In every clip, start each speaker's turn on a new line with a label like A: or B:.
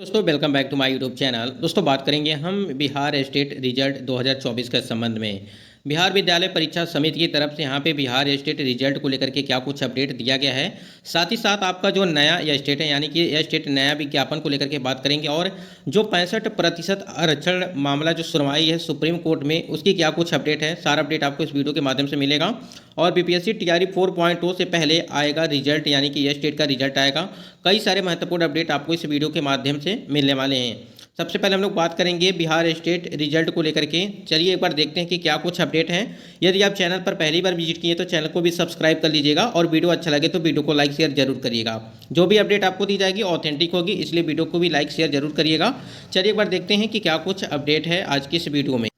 A: दोस्तों welcome back to my YouTube channel. दोस्तों बात करेंगे हम बिहार स्टेट रिजल्ट 2024 के संबंध में। बिहार विद्यालय परीक्षा समिति की तरफ से यहाँ पे बिहार स्टेट रिजल्ट को लेकर के क्या कुछ अपडेट दिया गया है, साथ ही साथ आपका जो नया यह स्टेट है यानी कि यह स्टेट नया विज्ञापन को लेकर के बात करेंगे। और जो 65% आरक्षण मामला जो सुनवाई है सुप्रीम कोर्ट में, उसकी क्या कुछ अपडेट है, सारा अपडेट आपको इस वीडियो के माध्यम से मिलेगा। और बीपीएससी टीआरई 4.0 से पहले आएगा रिजल्ट, यानी कि यह स्टेट का रिजल्ट आएगा। कई सारे महत्वपूर्ण अपडेट आपको इस वीडियो के माध्यम से मिलने वाले हैं। सबसे पहले हम लोग बात करेंगे बिहार स्टेट रिजल्ट को लेकर के। चलिए एक बार देखते हैं कि क्या कुछ अपडेट है। यदि आप चैनल पर पहली बार विजिट किए तो चैनल को भी सब्सक्राइब कर लीजिएगा और वीडियो अच्छा लगे तो वीडियो को लाइक शेयर जरूर करिएगा। जो भी अपडेट आपको दी जाएगी ऑथेंटिक होगी, इसलिए वीडियो को भी लाइक शेयर जरूर करिएगा। चलिए एक बार देखते हैं कि क्या कुछ अपडेट है आज की इस वीडियो में।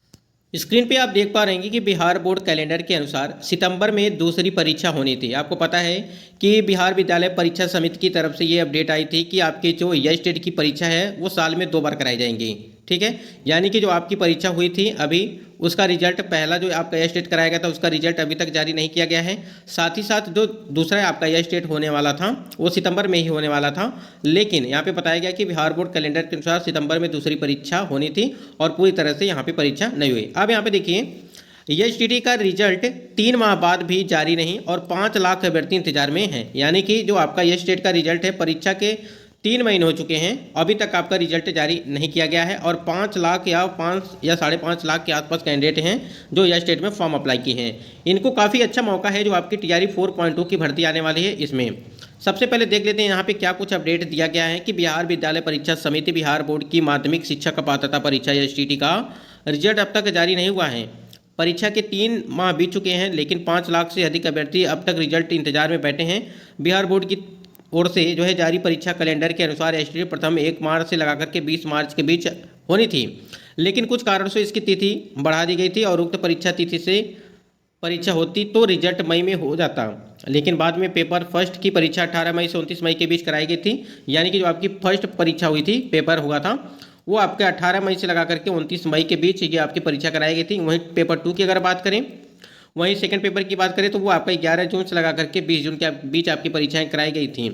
A: स्क्रीन पे आप देख पा रहे हैं कि बिहार बोर्ड कैलेंडर के अनुसार सितंबर में दूसरी परीक्षा होनी थी। आपको पता है कि बिहार विद्यालय परीक्षा समिति की तरफ से ये अपडेट आई थी कि आपकी जो यह स्टेट की परीक्षा है वो साल में 2 बार कराई जाएंगी। ठीक है, यानी कि जो आपकी परीक्षा हुई थी अभी उसका रिजल्ट, पहला जो आपका यह स्टेट कराया गया था उसका रिजल्ट अभी तक जारी नहीं किया गया है। साथ ही साथ जो दूसरा आपका यह स्टेट होने वाला था वो सितंबर में ही होने वाला था, लेकिन यहाँ पे बताया गया कि बिहार बोर्ड कैलेंडर के अनुसार सितंबर में दूसरी परीक्षा होनी थी और पूरी तरह से यहाँ पे परीक्षा नहीं हुई। अब यहाँ पे देखिए एचटीटी का रिजल्ट 3 माह बाद भी जारी नहीं और 5 लाख अभ्यर्थी इंतजार में हैं। यानी कि जो आपका यह स्टेट का रिजल्ट है, परीक्षा के 3 महीने हो चुके हैं, अभी तक आपका रिजल्ट जारी नहीं किया गया है और 5 लाख या 5 या 5.5 लाख के आसपास कैंडिडेट हैं जो यह स्टेट में फॉर्म अप्लाई किए हैं। इनको काफ़ी अच्छा मौका है जो आपकी टीआरई 4.2 की भर्ती आने वाली है। इसमें सबसे पहले देख लेते हैं यहाँ पे क्या कुछ अपडेट दिया गया है कि बिहार विद्यालय परीक्षा समिति बिहार बोर्ड की माध्यमिक शिक्षा का पात्रता परीक्षा एचटीटी का रिजल्ट अब तक जारी नहीं हुआ है। परीक्षा के 3 माह बीत चुके हैं, लेकिन 5 लाख से अधिक अभ्यर्थी अब तक रिजल्ट इंतजार में बैठे हैं। बिहार बोर्ड की ओर से जो है जारी परीक्षा कैलेंडर के अनुसार एचटीटी प्रथम 1 मार्च से लगाकर के 20 मार्च के बीच होनी थी, लेकिन कुछ कारणों से इसकी तिथि बढ़ा दी गई थी और उक्त परीक्षा तिथि से परीक्षा होती तो रिजल्ट मई में हो जाता, लेकिन बाद में पेपर फर्स्ट की परीक्षा 18 मई से 29 मई के बीच कराई गई थी। यानी कि जो आपकी फर्स्ट परीक्षा हुई थी, पेपर हुआ था, वो आपके 18 मई से लगा करके 29 मई के बीच ये आपकी परीक्षा कराई गई थी। वहीं पेपर 2 की अगर बात करें, वहीं सेकंड पेपर की बात करें तो वो आपका 11 जून से लगा करके 20 जून के बीच आपकी परीक्षाएं कराई गई थी।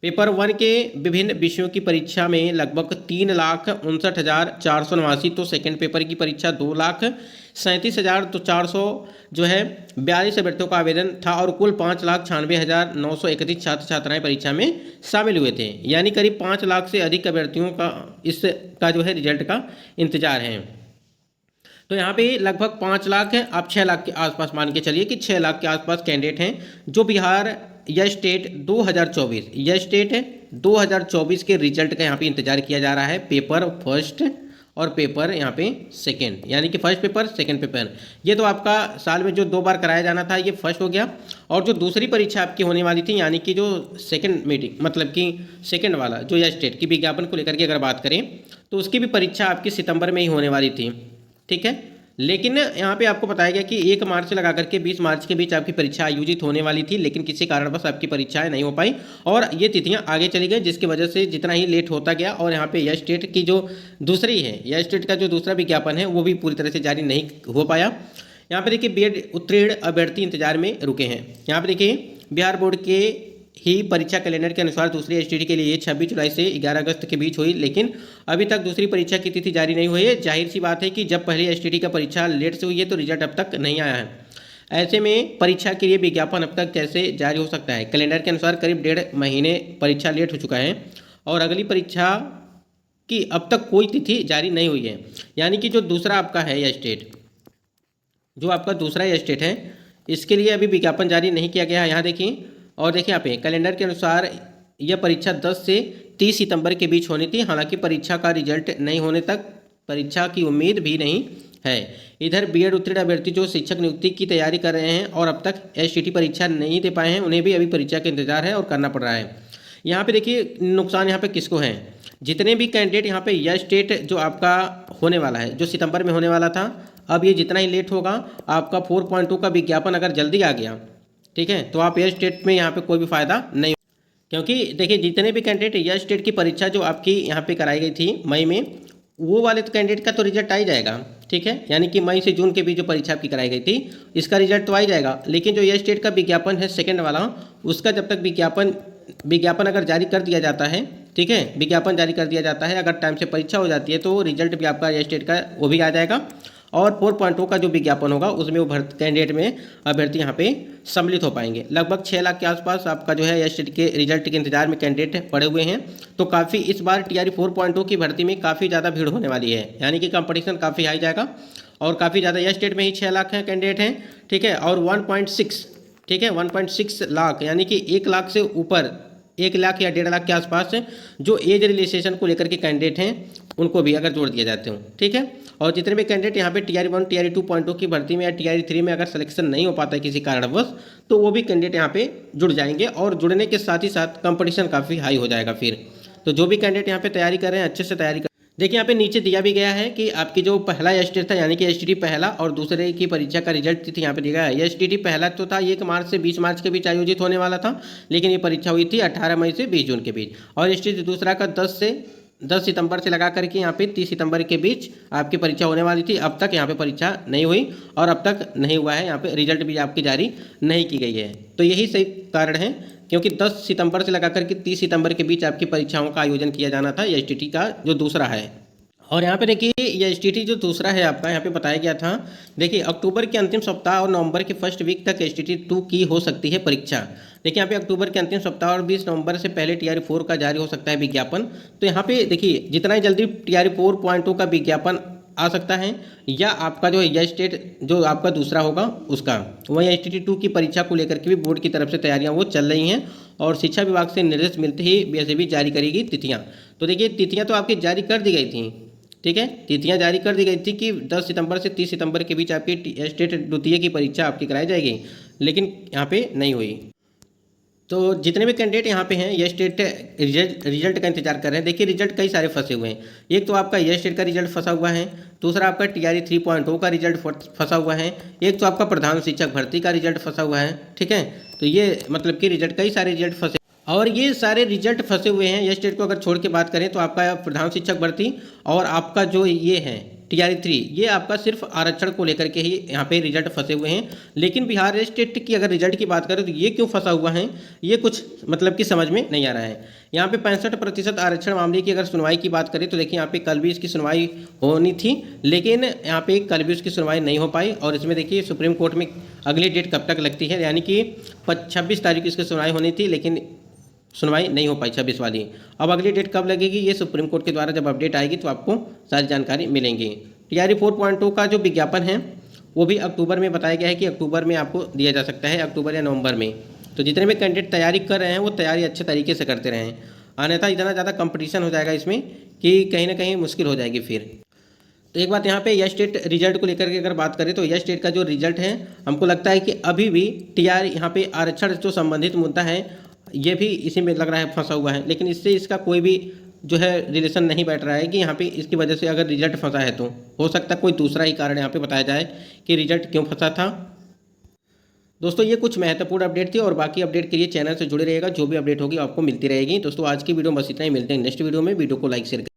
A: पेपर 1 के विभिन्न विषयों की परीक्षा में लगभग 3,59,489, तो सेकंड पेपर की परीक्षा 2,37,400 जो है 42 अभ्यर्थियों का आवेदन था और कुल 5,96,931 छात्र छात्राएं परीक्षा में शामिल हुए थे। यानी करीब 5 लाख से अधिक अभ्यर्थियों का इसका जो है रिजल्ट का इंतजार है। तो यहाँ पे लगभग 5 लाख है, आप 6 लाख के आसपास मान के चलिए कि 6 लाख के आसपास कैंडिडेट हैं जो बिहार यह स्टेट 2024 के रिजल्ट का यहाँ पे इंतजार किया जा रहा है। पेपर फर्स्ट और पेपर यहाँ पे सेकंड, यानी कि फर्स्ट पेपर सेकंड पेपर, ये तो आपका साल में जो 2 बार कराया जाना था ये फर्स्ट हो गया। और जो दूसरी परीक्षा आपकी होने वाली थी, यानी कि जो सेकंड मीटिंग मतलब कि सेकंड वाला जो यह स्टेट की विज्ञापन को लेकर के अगर बात करें तो उसकी भी परीक्षा आपकी सितंबर में ही होने वाली थी। ठीक है, लेकिन यहाँ पे आपको बताया गया कि 1 मार्च से लगा करके 20 मार्च के बीच आपकी परीक्षा आयोजित होने वाली थी, लेकिन किसी कारणवश आपकी परीक्षाएं नहीं हो पाई और ये तिथियां आगे चली गई, जिसकी वजह से जितना ही लेट होता गया। और यहाँ पे यह स्टेट की जो दूसरी है, यह स्टेट का जो दूसरा विज्ञापन है वो भी पूरी तरह से जारी नहीं हो पाया। यहाँ पे देखिए बीएड उत्तीर्ण अभ्यर्थी इंतजार में रुके हैं। यहाँ पे देखिए बिहार बोर्ड के ही परीक्षा कैलेंडर के अनुसार दूसरी एचटीटी के लिए 26 जुलाई से 11 अगस्त के बीच हुई, लेकिन अभी तक दूसरी परीक्षा की तिथि जारी नहीं हुई है। जाहिर सी बात है कि जब पहली एचटीटी का परीक्षा लेट से हुई है तो रिजल्ट अब तक नहीं आया है। ऐसे में परीक्षा के लिए विज्ञापन अब तक कैसे जारी हो सकता है? कैलेंडर के अनुसार करीब 1.5 महीने परीक्षा लेट हो चुका है और अगली परीक्षा की अब तक कोई तिथि जारी नहीं हुई है। यानी कि जो दूसरा आपका है यह स्टेट, जो आपका दूसरा यह स्टेट है, इसके लिए अभी विज्ञापन जारी नहीं किया गया है। यहाँ देखिए, और देखिए यहाँ पे कैलेंडर के अनुसार यह परीक्षा 10 से 30 सितंबर के बीच होनी थी। हालांकि परीक्षा का रिजल्ट नहीं होने तक परीक्षा की उम्मीद भी नहीं है। इधर बीएड उत्तीर्ण अभ्यर्थी जो शिक्षक नियुक्ति की तैयारी कर रहे हैं और अब तक एचटीटी परीक्षा नहीं दे पाए हैं, उन्हें भी अभी परीक्षा का इंतजार है और करना पड़ रहा है। यहाँ पे देखिए नुकसान यहाँ पे किसको है? जितने भी कैंडिडेट यहाँ पे यह स्टेट जो आपका होने वाला है, जो सितंबर में होने वाला था, अब ये जितना ही लेट होगा, आपका 4.2 का विज्ञापन अगर जल्दी आ गया, ठीक है, तो आप यह स्टेट में यहाँ पे कोई भी फायदा नहीं, क्योंकि देखिए जितने भी कैंडिडेट यह स्टेट की परीक्षा जो आपकी यहाँ पे कराई गई थी मई में, वो वाले तो कैंडिडेट का तो रिजल्ट आ ही जाएगा। ठीक है, यानी कि मई से जून के बीच जो परीक्षा आपकी कराई गई थी इसका रिजल्ट तो आ ही जाएगा, लेकिन जो यह स्टेट का विज्ञापन है सेकेंड वाला, उसका जब तक विज्ञापन अगर जारी कर दिया जाता है ठीक है, विज्ञापन जारी कर दिया जाता है। अगर टाइम से परीक्षा हो जाती है तो रिजल्ट भी आपका स्टेट का वो भी आ जाएगा, और 4.0 का जो विज्ञापन होगा उसमें वो कैंडिडेट में अभ्यर्थी यहाँ पे सम्मिलित हो पाएंगे। लगभग 6 लाख के आसपास आपका जो है स्टेट के रिजल्ट के इंतजार में कैंडिडेट पड़े हुए हैं। तो काफ़ी इस बार TRE 4.0 की भर्ती में काफ़ी ज़्यादा भीड़ होने वाली है, यानी कि कंपटीशन काफ़ी हाई जाएगा, और काफ़ी ज़्यादा यह स्टेट में ही 6 लाख हैं कैंडिडेट हैं, ठीक है। और 1.6, ठीक है, 1.6 लाख यानी कि 1 लाख से ऊपर, 1 लाख या 1.5 लाख के आसपास जो एज रिलेक्सेशन को लेकर के कैंडिडेट हैं उनको भी अगर जोड़ दिया जाते हो, ठीक है। और जितने भी कैंडिडेट यहाँ पे TRE 1 TRE 2.0 की भर्ती में या TRE 3 में अगर सिलेक्शन नहीं हो पाता है किसी कारणवश, तो वो भी कैंडिडेट यहाँ पे जुड़ जाएंगे, और जुड़ने के साथ ही साथ कंपटीशन काफ़ी हाई हो जाएगा फिर। तो जो भी कैंडिडेट यहाँ पे तैयारी कर रहे हैं अच्छे से तैयारी कर। देखिए यहाँ पे नीचे दिया भी गया है कि आपकी जो पहला स्टेट था यानी कि STT पहला और दूसरे की परीक्षा का रिजल्ट तिथि यहाँ पे दिया गया है। STT पहला तो था 1 मार्च से 20 मार्च के बीच आयोजित होने वाला था, लेकिन ये परीक्षा हुई थी 18 मई से 20 जून के बीच। और STT दूसरा का 10 सितंबर से लगा करके यहाँ पे 30 सितंबर के बीच आपकी परीक्षा होने वाली थी। अब तक यहाँ पे परीक्षा नहीं हुई और अब तक नहीं हुआ है, यहाँ पे रिजल्ट भी आपकी जारी नहीं की गई है। तो यही सही कारण है, क्योंकि 10 सितंबर से लगा करके 30 सितंबर के बीच आपकी परीक्षाओं का आयोजन किया जाना था, ये STT का जो दूसरा है। और यहाँ पे देखिए ये STT जो दूसरा है आपका, यहाँ पे बताया गया था, देखिए अक्टूबर के अंतिम सप्ताह और नवंबर के फर्स्ट वीक तक STT 2 की हो सकती है परीक्षा। देखिए यहाँ पे अक्टूबर के अंतिम सप्ताह और 20 नवंबर से पहले TRE 4 का जारी हो सकता है विज्ञापन। तो यहाँ पे देखिए जितना ही जल्दी TRE 4.2 का विज्ञापन आ सकता है, या आपका जो यह स्टेट जो आपका दूसरा होगा उसका, वहीं STT 2 की परीक्षा को लेकर के भी बोर्ड की तरफ से तैयारियां वो चल रही हैं, और शिक्षा विभाग से निर्देश मिलते ही BSAB जारी करेगी तिथियां। तो देखिए तिथियां तो आपकी जारी कर दी गई थी, ठीक है, तिथियां जारी कर दी गई थी कि 10 सितंबर से 30 सितंबर के बीच आपकी स्टेट द्वितीय की परीक्षा आपकी कराई जाएगी, लेकिन यहाँ पे नहीं हुई। तो जितने भी कैंडिडेट यहाँ पे हैं ये स्टेट रिजल्ट का इंतजार कर रहे हैं। देखिए रिजल्ट कई सारे फंसे हुए हैं। एक तो आपका ये स्टेट का रिजल्ट फंसा हुआ है, दूसरा आपका TRE 3.0 का रिजल्ट फंसा हुआ है, एक तो आपका प्रधान शिक्षक भर्ती का रिजल्ट फंसा हुआ है, ठीक है। तो ये मतलब कि रिजल्ट कई सारे रिजल्ट फंसे, और ये सारे रिजल्ट फंसे हुए हैं। ये स्टेट को अगर छोड़ के बात करें तो आपका प्रधान शिक्षक भर्ती और आपका जो ये है TRE 3, ये आपका सिर्फ आरक्षण को लेकर के ही यहाँ पे रिजल्ट फंसे हुए हैं। लेकिन बिहार स्टेट की अगर रिजल्ट की बात करें तो ये क्यों फंसा हुआ है, ये कुछ मतलब कि समझ में नहीं आ रहा है। यहाँ पे 65% आरक्षण मामले की अगर सुनवाई की बात करें तो देखिए यहाँ पे कल भी इसकी सुनवाई होनी थी, लेकिन यहाँ पे कल भी उसकी सुनवाई नहीं हो पाई। और इसमें देखिए सुप्रीम कोर्ट में अगली डेट कब तक लगती है, यानी कि 26 तारीख की इसकी सुनवाई होनी थी, लेकिन सुनवाई नहीं हो पाई 26 वाली। अब अगली डेट कब लगेगी, ये सुप्रीम कोर्ट के द्वारा जब अपडेट आएगी तो आपको सारी जानकारी मिलेंगी। TRE 4.2 का जो विज्ञापन है वो भी अक्टूबर में बताया गया है कि अक्टूबर में आपको दिया जा सकता है, अक्टूबर या नवंबर में। तो जितने भी कैंडिडेट तैयारी कर रहे हैं वो तैयारी अच्छे तरीके से करते रहें, अन्यथा इतना ज़्यादा कंपटीशन हो जाएगा इसमें कि कहीं ना कहीं मुश्किल हो जाएगी फिर। तो एक बात यहाँ पे यह स्टेट रिजल्ट को लेकर के अगर बात करें तो यह स्टेट का जो रिजल्ट है हमको लगता है कि अभी भी TRE यहाँ पे आरक्षण जो संबंधित मुद्दा है ये भी इसी में लग रहा है फंसा हुआ है, लेकिन इससे इसका कोई भी जो है रिलेशन नहीं बैठ रहा है कि यहाँ पे इसकी वजह से अगर रिजल्ट फंसा है तो हो सकता है कोई दूसरा ही कारण यहाँ पे बताया जाए कि रिजल्ट क्यों फंसा था। दोस्तों ये कुछ महत्वपूर्ण अपडेट थी, और बाकी अपडेट के लिए चैनल से जुड़े रहेगा, जो भी अपडेट होगी आपको मिलती रहेगी। दोस्तों आज की वीडियो में बस इतना ही, मिलते हैं नेक्स्ट वीडियो में। वीडियो को लाइक शेयर